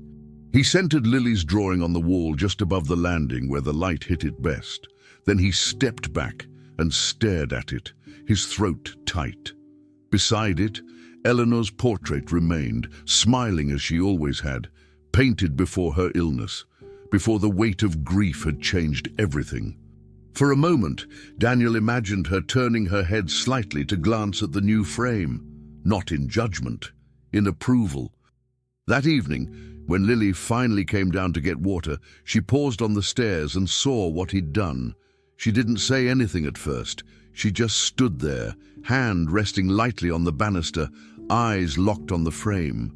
[SPEAKER 1] He centered Lily's drawing on the wall just above the landing where the light hit it best. Then he stepped back and stared at it, his throat tight. Beside it, Eleanor's portrait remained, smiling as she always had, painted before her illness, before the weight of grief had changed everything. For a moment, Daniel imagined her turning her head slightly to glance at the new frame, not in judgment, in approval. That evening, when Lily finally came down to get water, she paused on the stairs and saw what he'd done. She didn't say anything at first. She just stood there, hand resting lightly on the banister, eyes locked on the frame.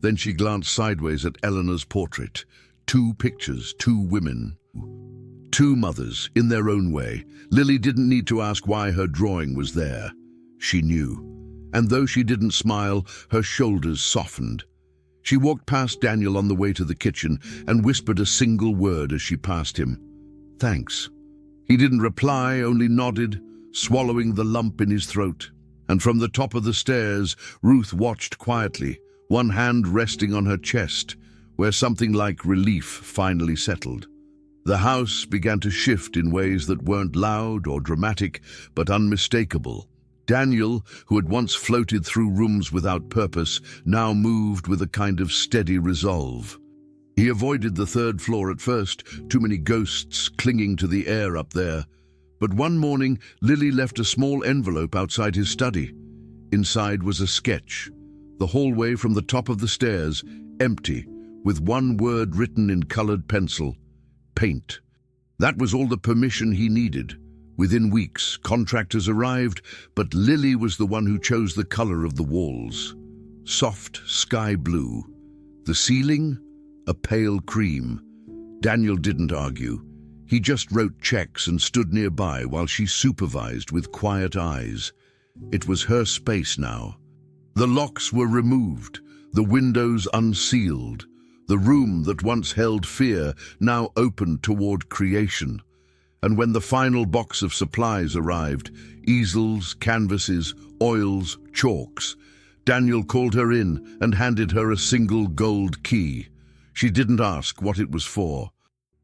[SPEAKER 1] Then she glanced sideways at Eleanor's portrait. Two pictures, two women. Two mothers, in their own way. Lily didn't need to ask why her drawing was there. She knew. And though she didn't smile, her shoulders softened. She walked past Daniel on the way to the kitchen and whispered a single word as she passed him. "Thanks." He didn't reply, only nodded, swallowing the lump in his throat. And from the top of the stairs, Ruth watched quietly, one hand resting on her chest, where something like relief finally settled. The house began to shift in ways that weren't loud or dramatic, but unmistakable. Daniel, who had once floated through rooms without purpose, now moved with a kind of steady resolve. He avoided the third floor at first, too many ghosts clinging to the air up there. But one morning, Lily left a small envelope outside his study. Inside was a sketch. The hallway from the top of the stairs, empty, with one word written in colored pencil: paint. That was all the permission he needed. Within weeks, contractors arrived, but Lily was the one who chose the color of the walls. Soft sky blue. The ceiling? A pale cream. Daniel didn't argue. He just wrote checks and stood nearby while she supervised with quiet eyes. It was her space now. The locks were removed, the windows unsealed. The room that once held fear now opened toward creation. And when the final box of supplies arrived, easels, canvases, oils, chalks, Daniel called her in and handed her a single gold key. She didn't ask what it was for.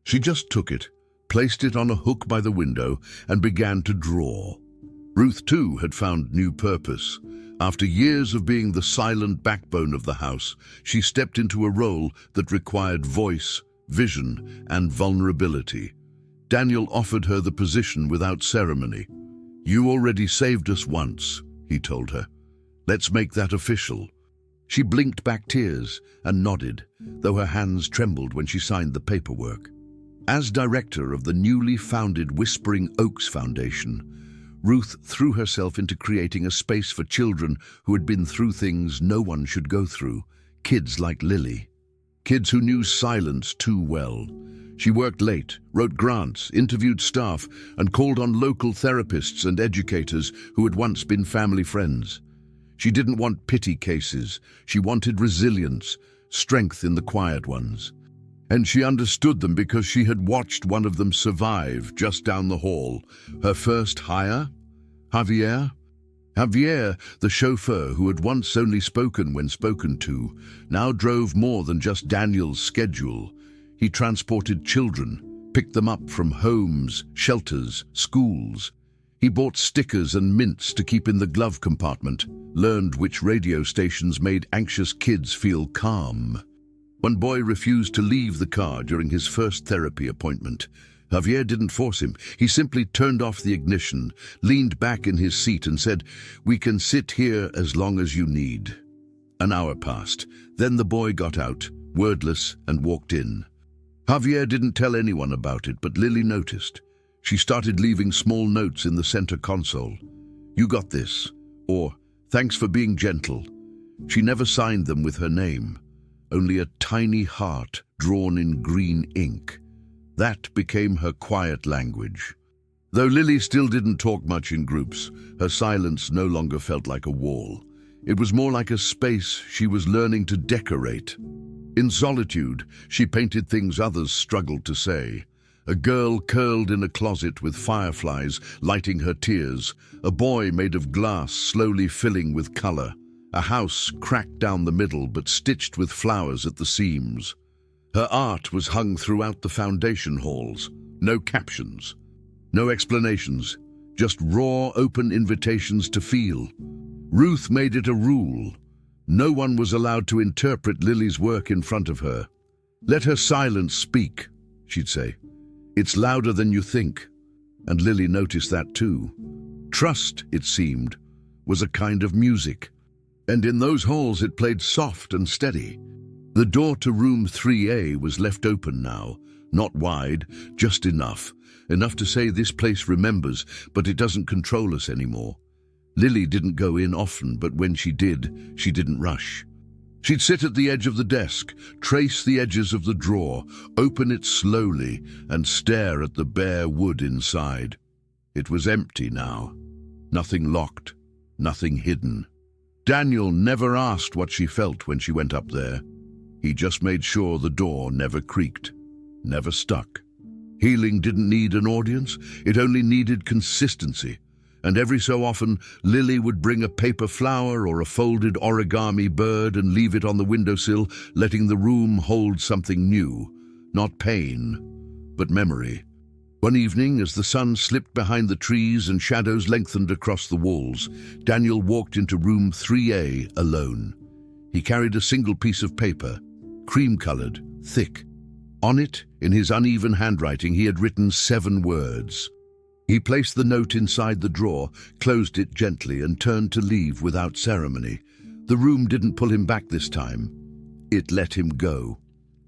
[SPEAKER 1] She just took it, placed it on a hook by the window, and began to draw. Ruth, too, had found new purpose. After years of being the silent backbone of the house, she stepped into a role that required voice, vision, and vulnerability. Daniel offered her the position without ceremony. "You already saved us once," he told her. "Let's make that official." She blinked back tears and nodded, though her hands trembled when she signed the paperwork. As director of the newly founded Whispering Oaks Foundation, Ruth threw herself into creating a space for children who had been through things no one should go through, kids like Lily. Kids who knew silence too well. She worked late, wrote grants, interviewed staff, and called on local therapists and educators who had once been family friends. She didn't want pity cases. She wanted resilience, strength in the quiet ones. And she understood them because she had watched one of them survive just down the hall. Her first hire? Javier? Javier, the chauffeur who had once only spoken when spoken to, now drove more than just Daniel's schedule. He transported children, picked them up from homes, shelters, schools. He bought stickers and mints to keep in the glove compartment, learned which radio stations made anxious kids feel calm. One boy refused to leave the car during his first therapy appointment. Javier didn't force him. He simply turned off the ignition, leaned back in his seat and said, "We can sit here as long as you need." An hour passed. Then the boy got out, wordless, and walked in. Javier didn't tell anyone about it, but Lily noticed. She started leaving small notes in the center console. "You got this," or "Thanks for being gentle." She never signed them with her name. Only a tiny heart drawn in green ink. That became her quiet language. Though Lily still didn't talk much in groups, her silence no longer felt like a wall. It was more like a space she was learning to decorate. In solitude, she painted things others struggled to say. A girl curled in a closet with fireflies lighting her tears. A boy made of glass slowly filling with color. A house cracked down the middle but stitched with flowers at the seams. Her art was hung throughout the foundation halls. No captions, no explanations, just raw, open invitations to feel. Ruth made it a rule. No one was allowed to interpret Lily's work in front of her. "Let her silence speak," she'd say. "It's louder than you think." And Lily noticed that too. Trust, it seemed, was a kind of music. And in those halls it played soft and steady. The door to room 3A was left open now, not wide, just enough to say this place remembers, but it doesn't control us anymore. Lily didn't go in often, but when she did, she didn't rush. She'd sit at the edge of the desk, trace the edges of the drawer, open it slowly, and stare at the bare wood inside. It was empty now. Nothing locked, nothing hidden. Daniel never asked what she felt when she went up there. He just made sure the door never creaked, never stuck. Healing didn't need an audience, it only needed consistency. And every so often, Lily would bring a paper flower or a folded origami bird and leave it on the windowsill, letting the room hold something new. Not pain, but memory. One evening, as the sun slipped behind the trees and shadows lengthened across the walls, Daniel walked into room 3A alone. He carried a single piece of paper, cream-colored, thick. On it, in his uneven handwriting, he had written 7 words. He placed the note inside the drawer, closed it gently, and turned to leave without ceremony. The room didn't pull him back this time. It let him go.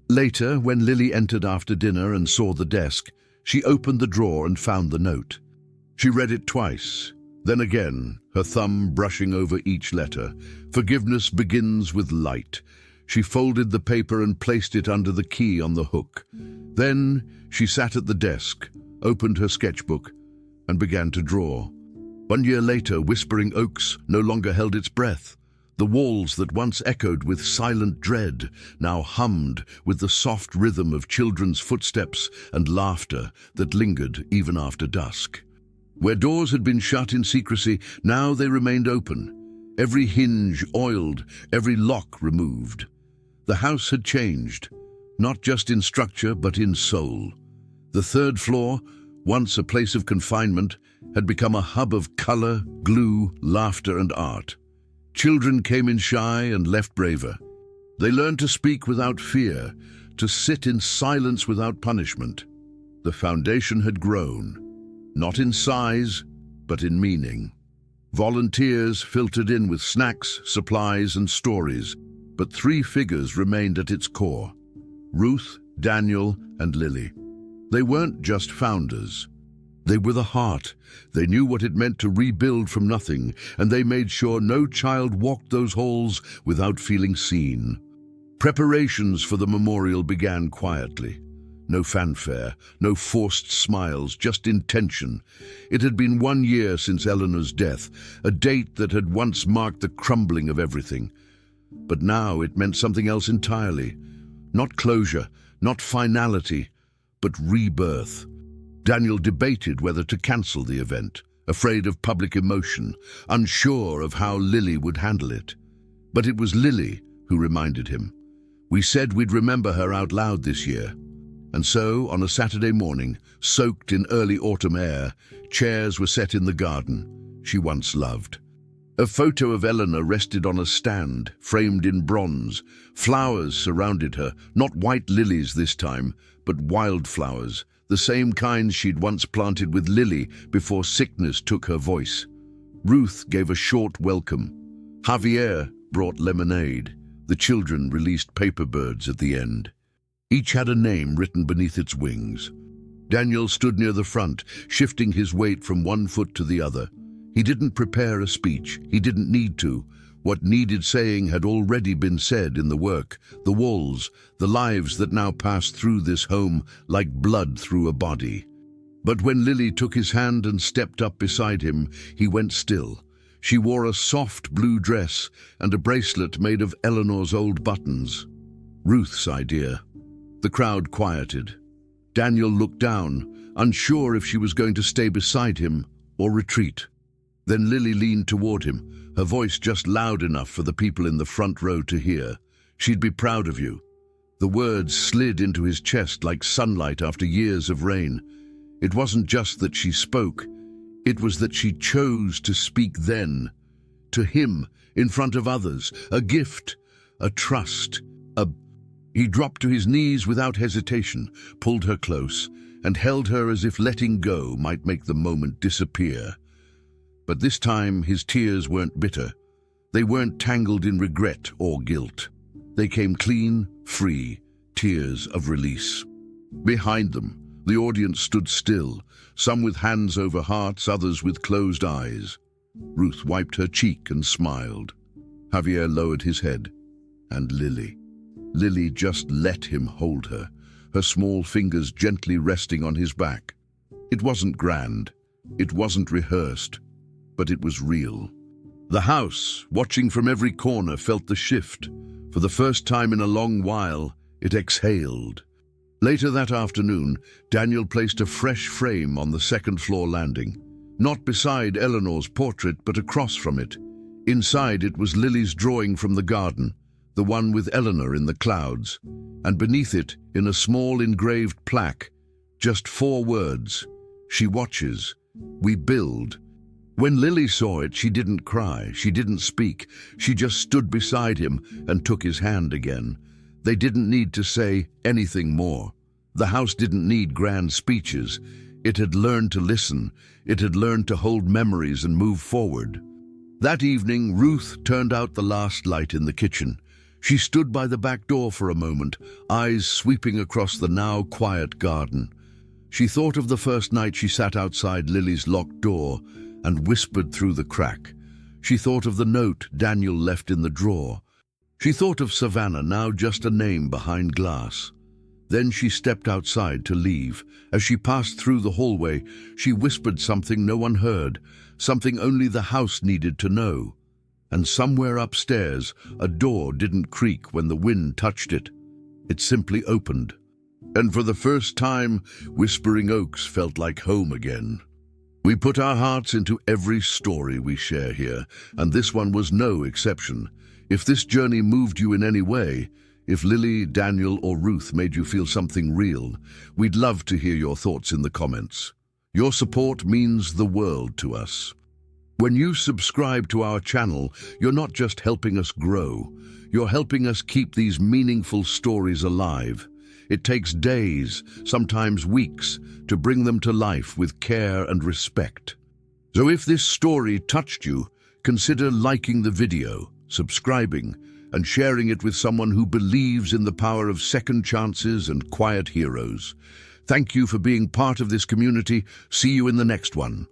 [SPEAKER 1] Later, when Lily entered after dinner and saw the desk, she opened the drawer and found the note. She read it twice, then again, her thumb brushing over each letter. Forgiveness begins with light. She folded the paper and placed it under the key on the hook. Then she sat at the desk, opened her sketchbook, and began to draw. 1 year later, Whispering Oaks no longer held its breath. The walls that once echoed with silent dread now hummed with the soft rhythm of children's footsteps and laughter that lingered even after dusk. Where doors had been shut in secrecy, now they remained open, every hinge oiled, every lock removed. The house had changed, not just in structure but in soul. The third floor, once a place of confinement, had become a hub of color, glue, laughter, and art. Children came in shy and left braver. They learned to speak without fear, to sit in silence without punishment. The foundation had grown, not in size, but in meaning. Volunteers filtered in with snacks, supplies, and stories, but 3 figures remained at its core: Ruth, Daniel, and Lily. They weren't just founders. They were the heart. They knew what it meant to rebuild from nothing, and they made sure no child walked those halls without feeling seen. Preparations for the memorial began quietly. No fanfare, no forced smiles, just intention. It had been 1 year since Eleanor's death, a date that had once marked the crumbling of everything. But now it meant something else entirely. Not closure, not finality, but rebirth. Daniel debated whether to cancel the event, afraid of public emotion, unsure of how Lily would handle it. But it was Lily who reminded him. We said we'd remember her out loud this year. And so, on a Saturday morning, soaked in early autumn air, chairs were set in the garden she once loved. A photo of Eleanor rested on a stand, framed in bronze. Flowers surrounded her, not white lilies this time, but wildflowers, the same kind she'd once planted with Lily before sickness took her voice. Ruth gave a short welcome. Javier brought lemonade. The children released paper birds at the end. Each had a name written beneath its wings. Daniel stood near the front, shifting his weight from one foot to the other. He didn't prepare a speech. He didn't need to. What needed saying had already been said in the work, the walls, the lives that now passed through this home like blood through a body. But when Lily took his hand and stepped up beside him, he went still. She wore a soft blue dress and a bracelet made of Eleanor's old buttons. Ruth's idea. The crowd quieted. Daniel looked down, unsure if she was going to stay beside him or retreat. Then Lily leaned toward him, her voice just loud enough for the people in the front row to hear. She'd be proud of you. The words slid into his chest like sunlight after years of rain. It wasn't just that she spoke. It was that she chose to speak then. To him, in front of others. A gift, a trust, He dropped to his knees without hesitation, pulled her close, and held her as if letting go might make the moment disappear. But this time his tears weren't bitter. They weren't tangled in regret or guilt. They came clean, free, tears of release. Behind them, the audience stood still, some with hands over hearts, others with closed eyes. Ruth wiped her cheek and smiled. Javier lowered his head. And Lily just let him hold her, her small fingers gently resting on his back. It wasn't grand, it wasn't rehearsed, but it was real. The house, watching from every corner, felt the shift. For the first time in a long while, it exhaled. Later that afternoon, Daniel placed a fresh frame on the second-floor landing. Not beside Eleanor's portrait, but across from it. Inside it was Lily's drawing from the garden, the one with Eleanor in the clouds, and beneath it, in a small engraved plaque, just 4 words: she watches, we build. When Lily saw it, she didn't cry, she didn't speak, she just stood beside him and took his hand again. They didn't need to say anything more. The house didn't need grand speeches. It had learned to listen, it had learned to hold memories and move forward. That evening, Ruth turned out the last light in the kitchen. She stood by the back door for a moment, eyes sweeping across the now quiet garden. She thought of the first night she sat outside Lily's locked door and whispered through the crack. She thought of the note Daniel left in the drawer. She thought of Savannah, now just a name behind glass. Then she stepped outside to leave. As she passed through the hallway, she whispered something no one heard, something only the house needed to know. And somewhere upstairs, a door didn't creak when the wind touched it. It simply opened. And for the first time, Whispering Oaks felt like home again. We put our hearts into every story we share here, and this one was no exception. If this journey moved you in any way, if Lily, Daniel, or Ruth made you feel something real, we'd love to hear your thoughts in the comments. Your support means the world to us. When you subscribe to our channel, you're not just helping us grow, you're helping us keep these meaningful stories alive. It takes days, sometimes weeks, to bring them to life with care and respect. So if this story touched you, consider liking the video, subscribing, and sharing it with someone who believes in the power of second chances and quiet heroes. Thank you for being part of this community. See you in the next one.